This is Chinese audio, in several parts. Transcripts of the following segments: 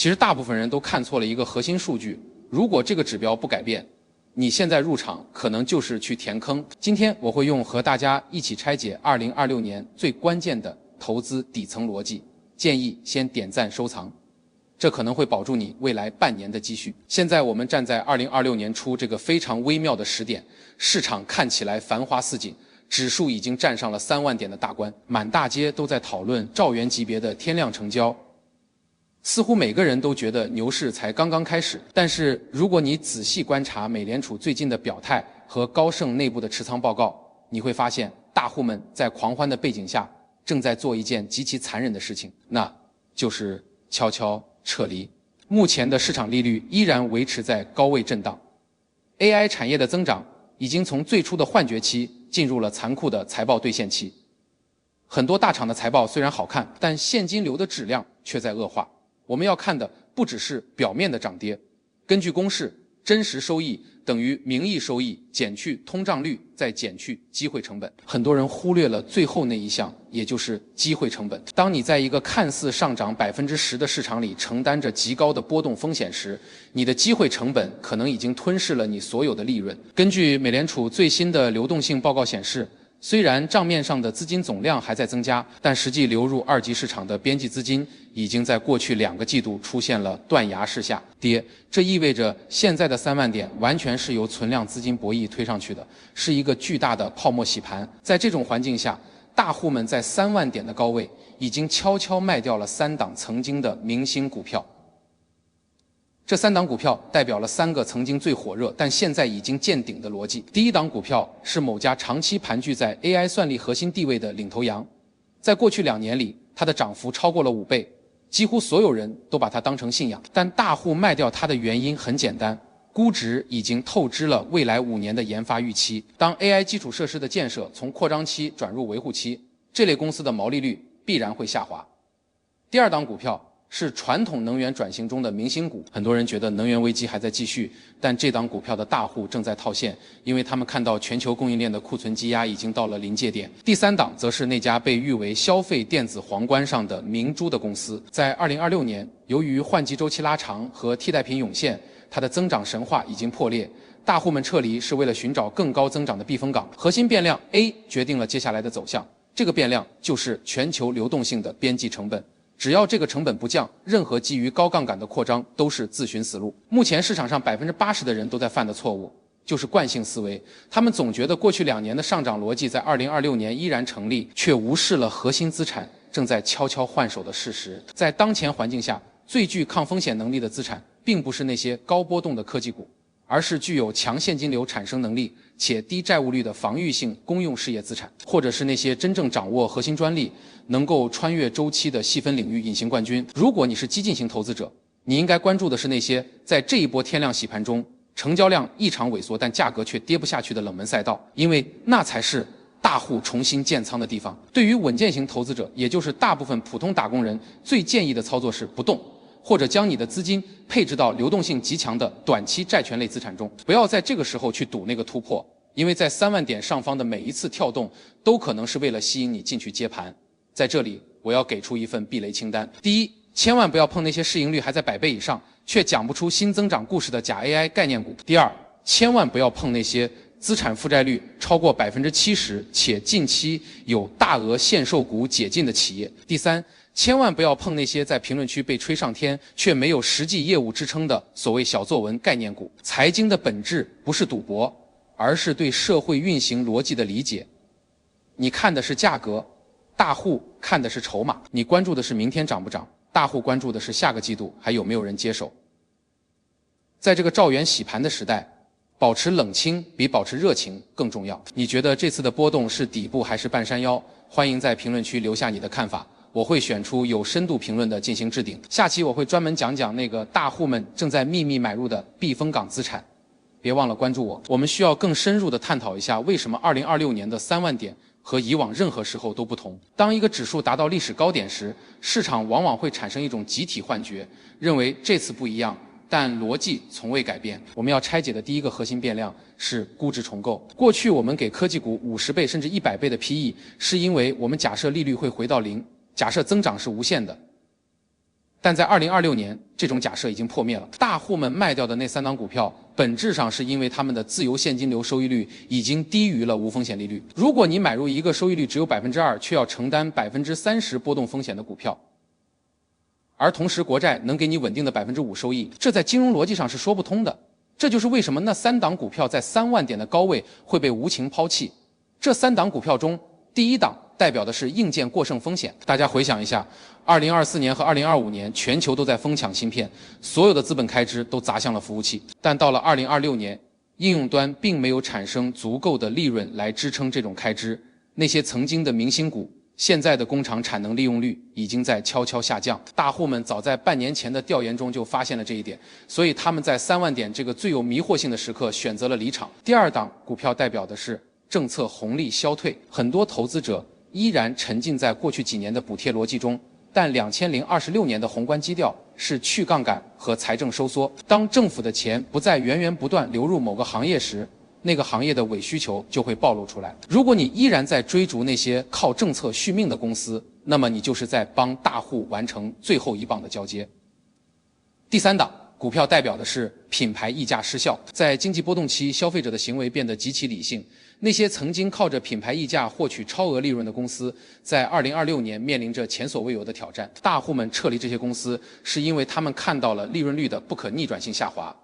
其实大部分人都看错了一个核心数据，如果这个指标不改变，你现在入场可能就是去填坑。今天我会和大家一起拆解2026年最关键的投资底层逻辑，建议先点赞收藏，这可能会保住你未来半年的积蓄。现在我们站在2026年初这个非常微妙的时点，市场看起来繁花似锦，指数已经站上了3万点的大关，满大街都在讨论兆元级别的天量成交，似乎每个人都觉得牛市才刚刚开始。但是如果你仔细观察美联储最近的表态和高盛内部的持仓报告，你会发现大户们在狂欢的背景下正在做一件极其残忍的事情，那就是悄悄撤离。目前的市场利率依然维持在高位震荡， AI 产业的增长已经从最初的幻觉期进入了残酷的财报兑现期。很多大厂的财报虽然好看，但现金流的质量却在恶化。我们要看的不只是表面的涨跌，根据公式，真实收益等于名义收益减去通胀率再减去机会成本。很多人忽略了最后那一项，也就是机会成本。当你在一个看似上涨10%的市场里承担着极高的波动风险时，你的机会成本可能已经吞噬了你所有的利润。根据美联储最新的流动性报告显示，虽然账面上的资金总量还在增加，但实际流入二级市场的边际资金已经在过去2个季度出现了断崖式下跌。这意味着现在的3万点完全是由存量资金博弈推上去的，是一个巨大的泡沫洗盘。在这种环境下，大户们在3万点的高位已经悄悄卖掉了3档曾经的明星股票。这3档股票代表了3个曾经最火热但现在已经见顶的逻辑。第一档股票是某家长期盘踞在 AI 算力核心地位的领头羊，在过去2年里，它的涨幅超过了5倍，几乎所有人都把它当成信仰。但大户卖掉它的原因很简单，估值已经透支了未来5年的研发预期。当 AI 基础设施的建设从扩张期转入维护期，这类公司的毛利率必然会下滑。第二档股票是传统能源转型中的明星股，很多人觉得能源危机还在继续，但这档股票的大户正在套现，因为他们看到全球供应链的库存积压已经到了临界点。第三档则是那家被誉为消费电子皇冠上的明珠的公司，在2026年，由于换季周期拉长和替代品涌现，它的增长神话已经破裂。大户们撤离是为了寻找更高增长的避风港。核心变量 A 决定了接下来的走向，这个变量就是全球流动性的边际成本。只要这个成本不降，任何基于高杠杆的扩张都是自寻死路。目前市场上80%的人都在犯的错误就是惯性思维，他们总觉得过去2年的上涨逻辑在2026年依然成立，却无视了核心资产正在悄悄换手的事实。在当前环境下，最具抗风险能力的资产并不是那些高波动的科技股，而是具有强现金流产生能力且低债务率的防御性公用事业资产，或者是那些真正掌握核心专利、能够穿越周期的细分领域隐形冠军。如果你是激进型投资者，你应该关注的是那些在这一波天量洗盘中成交量异常萎缩但价格却跌不下去的冷门赛道，因为那才是大户重新建仓的地方。对于稳健型投资者，也就是大部分普通打工人，最建议的操作是不动，或者将你的资金配置到流动性极强的短期债权类资产中，不要在这个时候去赌那个突破，因为在3万点上方的每一次跳动都可能是为了吸引你进去接盘。在这里我要给出一份避雷清单。第一，千万不要碰那些市盈率还在100倍以上却讲不出新增长故事的假 AI 概念股。第二，千万不要碰那些资产负债率超过70%且近期有大额限售股解禁的企业。第三，千万不要碰那些在评论区被吹上天却没有实际业务支撑的所谓小作文概念股。财经的本质不是赌博，而是对社会运行逻辑的理解。你看的是价格，大户看的是筹码。你关注的是明天涨不涨，大户关注的是下个季度还有没有人接手。在这个兆元洗盘的时代，保持冷清比保持热情更重要。你觉得这次的波动是底部还是半山腰？欢迎在评论区留下你的看法，我会选出有深度评论的进行置顶。下期我会专门讲讲那个大户们正在秘密买入的避风港资产，别忘了关注我。我们需要更深入地探讨一下，为什么2026年的3万点和以往任何时候都不同。当一个指数达到历史高点时，市场往往会产生一种集体幻觉，认为这次不一样，但逻辑从未改变。我们要拆解的第一个核心变量是估值重构。过去我们给科技股50倍甚至100倍的 PE， 是因为我们假设利率会回到0，假设增长是无限的。但在2026年，这种假设已经破灭了。大户们卖掉的那3档股票，本质上是因为他们的自由现金流收益率已经低于了无风险利率。如果你买入一个收益率只有2%，却要承担30%波动风险的股票，而同时国债能给你稳定的5%收益，这在金融逻辑上是说不通的。这就是为什么那3档股票在3万点的高位会被无情抛弃。这3档股票中，第一档代表的是硬件过剩风险。大家回想一下，2024年和2025年全球都在疯抢芯片，所有的资本开支都砸向了服务器。但到了2026年，应用端并没有产生足够的利润来支撑这种开支。那些曾经的明星股，现在的工厂产能利用率已经在悄悄下降。大户们早在半年前的调研中就发现了这一点，所以他们在3万点这个最有迷惑性的时刻选择了离场。第二档股票代表的是政策红利消退，很多投资者依然沉浸在过去几年的补贴逻辑中，但2026年的宏观基调是去杠杆和财政收缩。当政府的钱不再源源不断流入某个行业时，那个行业的伪需求就会暴露出来。如果你依然在追逐那些靠政策续命的公司，那么你就是在帮大户完成最后一棒的交接。第三档股票代表的是品牌溢价失效。在经济波动期，消费者的行为变得极其理性。那些曾经靠着品牌溢价获取超额利润的公司，在2026年面临着前所未有的挑战。大户们撤离这些公司，是因为他们看到了利润率的不可逆转性下滑。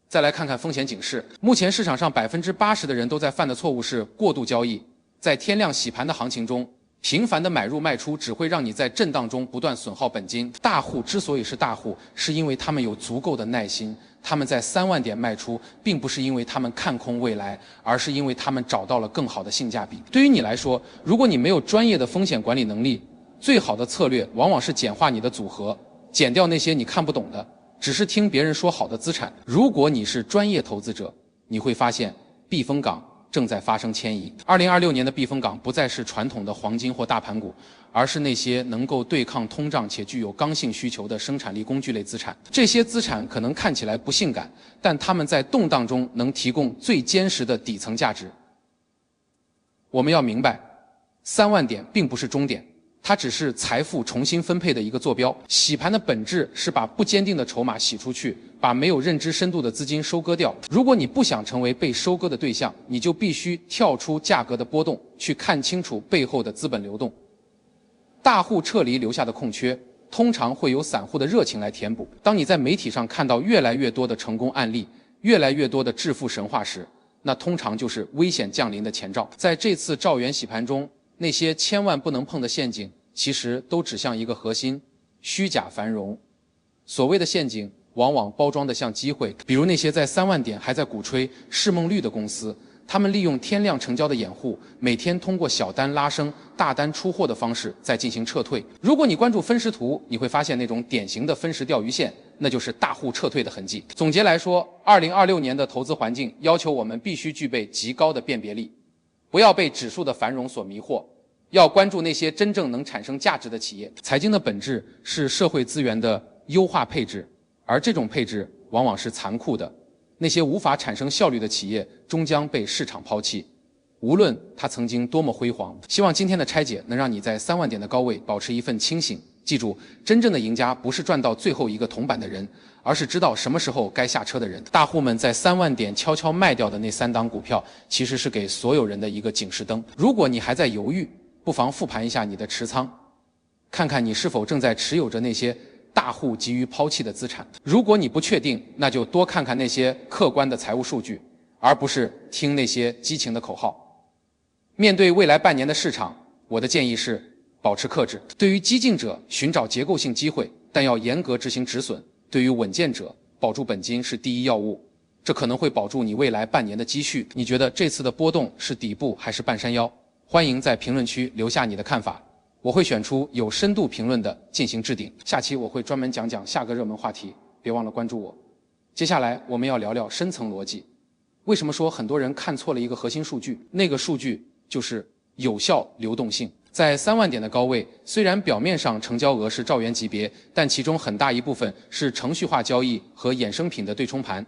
再来看看风险警示，目前市场上80%的人都在犯的错误是过度交易。在天量洗盘的行情中，频繁的买入卖出只会让你在震荡中不断损耗本金。大户之所以是大户，是因为他们有足够的耐心。他们在3万点卖出，并不是因为他们看空未来，而是因为他们找到了更好的性价比。对于你来说，如果你没有专业的风险管理能力，最好的策略往往是简化你的组合，减掉那些你看不懂的，只是听别人说好的资产。如果你是专业投资者，你会发现避风港正在发生迁移。2026年的避风港不再是传统的黄金或大盘股，而是那些能够对抗通胀且具有刚性需求的生产力工具类资产。这些资产可能看起来不性感，但它们在动荡中能提供最坚实的底层价值。我们要明白，3万点并不是终点，它只是财富重新分配的一个坐标。洗盘的本质是把不坚定的筹码洗出去，把没有认知深度的资金收割掉。如果你不想成为被收割的对象，你就必须跳出价格的波动，去看清楚背后的资本流动。大户撤离留下的空缺，通常会由散户的热情来填补。当你在媒体上看到越来越多的成功案例，越来越多的致富神话时，那通常就是危险降临的前兆。在这次兆元洗盘中，那些千万不能碰的陷阱，其实都指向一个核心：虚假繁荣。所谓的陷阱，往往包装得像机会，比如那些在3万点还在鼓吹市梦率的公司，他们利用天量成交的掩护，每天通过小单拉升、大单出货的方式在进行撤退。如果你关注分时图，你会发现那种典型的分时钓鱼线，那就是大户撤退的痕迹。总结来说，2026年的投资环境要求我们必须具备极高的辨别力，不要被指数的繁荣所迷惑，要关注那些真正能产生价值的企业。财经的本质是社会资源的优化配置，而这种配置往往是残酷的。那些无法产生效率的企业终将被市场抛弃，无论它曾经多么辉煌。希望今天的拆解能让你在3万点的高位保持一份清醒。记住，真正的赢家不是赚到最后一个铜板的人，而是知道什么时候该下车的人。大户们在3万点悄悄卖掉的那3档股票，其实是给所有人的一个警示灯。如果你还在犹豫，不妨复盘一下你的持仓，看看你是否正在持有着那些大户急于抛弃的资产。如果你不确定，那就多看看那些客观的财务数据，而不是听那些激情的口号。面对未来半年的市场，我的建议是保持克制。对于激进者，寻找结构性机会，但要严格执行止损。对于稳健者，保住本金是第一要务，这可能会保住你未来半年的积蓄。你觉得这次的波动是底部还是半山腰？欢迎在评论区留下你的看法，我会选出有深度评论的进行置顶。下期我会专门讲下个热门话题，别忘了关注我。接下来我们要聊聊深层逻辑。为什么说很多人看错了一个核心数据？那个数据就是有效流动性。在3万点的高位，虽然表面上成交额是兆元级别，但其中很大一部分是程序化交易和衍生品的对冲盘。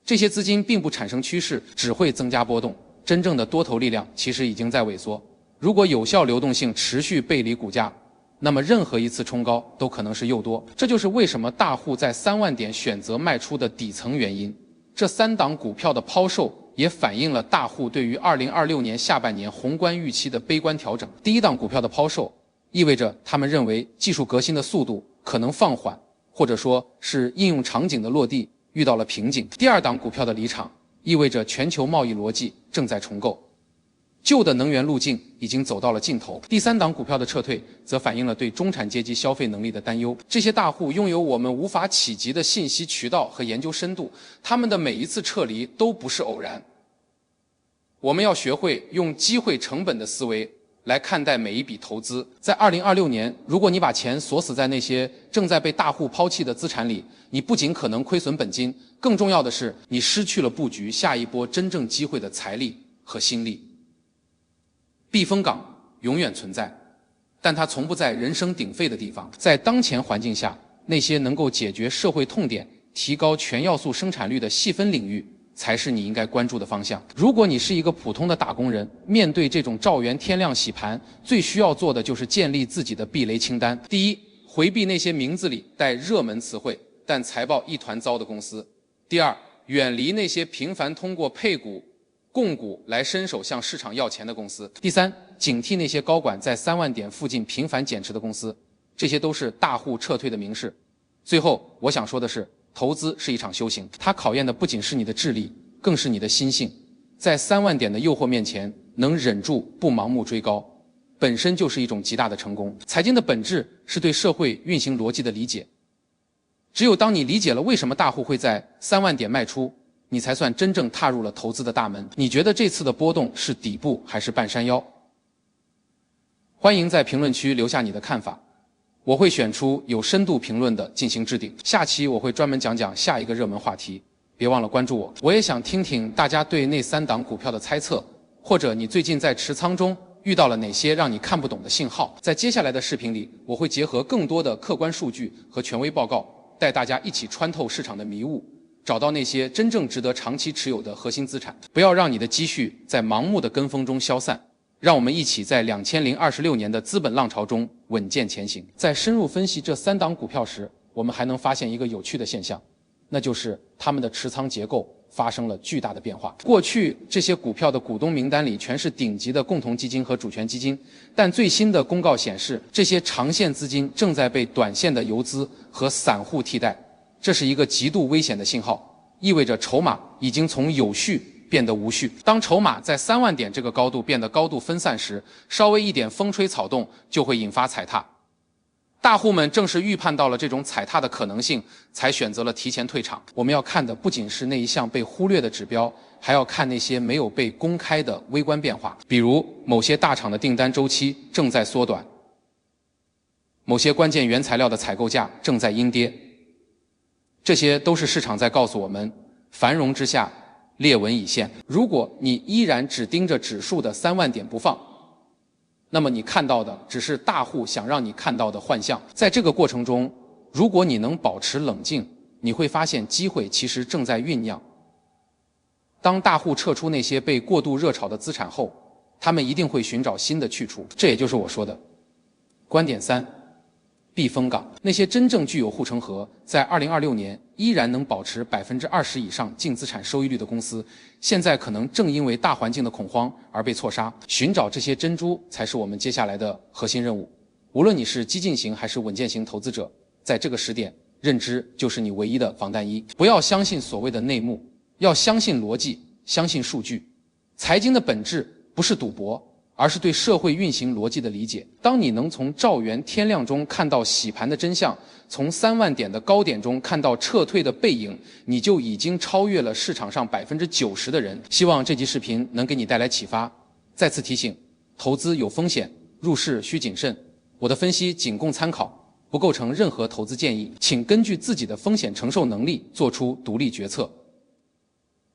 这些资金并不产生趋势，只会增加波动。真正的多头力量其实已经在萎缩。如果有效流动性持续背离股价，那么任何一次冲高都可能是诱多。这就是为什么大户在3万点选择卖出的底层原因。这3档股票的抛售也反映了大户对于2026年下半年宏观预期的悲观调整。第一档股票的抛售意味着他们认为技术革新的速度可能放缓，或者说是应用场景的落地遇到了瓶颈。第二档股票的离场意味着全球贸易逻辑正在重构，旧的能源路径已经走到了尽头。第三档股票的撤退则反映了对中产阶级消费能力的担忧。这些大户拥有我们无法企及的信息渠道和研究深度，他们的每一次撤离都不是偶然。我们要学会用机会成本的思维来看待每一笔投资。在2026年，如果你把钱锁死在那些正在被大户抛弃的资产里，你不仅可能亏损本金，更重要的是你失去了布局下一波真正机会的财力和心力。避风港永远存在，但它从不在人声鼎沸的地方。在当前环境下，那些能够解决社会痛点、提高全要素生产率的细分领域才是你应该关注的方向。如果你是一个普通的打工人，面对这种兆元天量洗盘，最需要做的就是建立自己的避雷清单。第一，回避那些名字里带热门词汇但财报一团糟的公司。第二，远离那些频繁通过配股、供股来伸手向市场要钱的公司。第三，警惕那些高管在3万点附近频繁减持的公司，这些都是大户撤退的明示。最后，我想说的是，投资是一场修行，它考验的不仅是你的智力，更是你的心性。在3万点的诱惑面前，能忍住不盲目追高，本身就是一种极大的成功。财经的本质是对社会运行逻辑的理解。只有当你理解了为什么大户会在3万点卖出，你才算真正踏入了投资的大门。你觉得这次的波动是底部还是半山腰？欢迎在评论区留下你的看法，我会选出有深度评论的进行置顶。下期我会专门讲讲下一个热门话题，别忘了关注我。我也想听听大家对那3档股票的猜测，或者你最近在持仓中遇到了哪些让你看不懂的信号。在接下来的视频里，我会结合更多的客观数据和权威报告，带大家一起穿透市场的迷雾，找到那些真正值得长期持有的核心资产。不要让你的积蓄在盲目的跟风中消散，让我们一起在2026年的资本浪潮中稳健前行。在深入分析这3档股票时，我们还能发现一个有趣的现象，那就是他们的持仓结构发生了巨大的变化。过去这些股票的股东名单里全是顶级的共同基金和主权基金，但最新的公告显示，这些长线资金正在被短线的游资和散户替代。这是一个极度危险的信号，意味着筹码已经从有序变得无序。当筹码在3万点这个高度变得高度分散时，稍微一点风吹草动就会引发踩踏。大户们正是预判到了这种踩踏的可能性，才选择了提前退场。我们要看的不仅是那一项被忽略的指标，还要看那些没有被公开的微观变化，比如某些大厂的订单周期正在缩短，某些关键原材料的采购价正在阴跌。这些都是市场在告诉我们，繁荣之下裂纹已现。如果你依然只盯着指数的3万点不放，那么你看到的只是大户想让你看到的幻象。在这个过程中，如果你能保持冷静，你会发现机会其实正在酝酿。当大户撤出那些被过度热炒的资产后，他们一定会寻找新的去处。这也就是我说的观点3，避风港。那些真正具有护城河，在2026年依然能保持20%以上净资产收益率的公司，现在可能正因为大环境的恐慌而被错杀。寻找这些珍珠才是我们接下来的核心任务。无论你是激进型还是稳健型投资者，在这个时点，认知就是你唯一的防弹衣。不要相信所谓的内幕，要相信逻辑，相信数据。财经的本质不是赌博，而是对社会运行逻辑的理解。当你能从兆元天量中看到洗盘的真相，从3万点的高点中看到撤退的背影，你就已经超越了市场上90%的人。希望这集视频能给你带来启发。再次提醒，投资有风险，入市需谨慎。我的分析仅供参考，不构成任何投资建议，请根据自己的风险承受能力做出独立决策。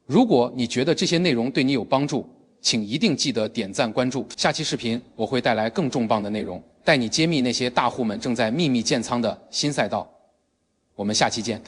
如果你觉得这些内容对你有帮助，请一定记得点赞关注。下期视频我会带来更重磅的内容，带你揭秘那些大户们正在秘密建仓的新赛道。我们下期见。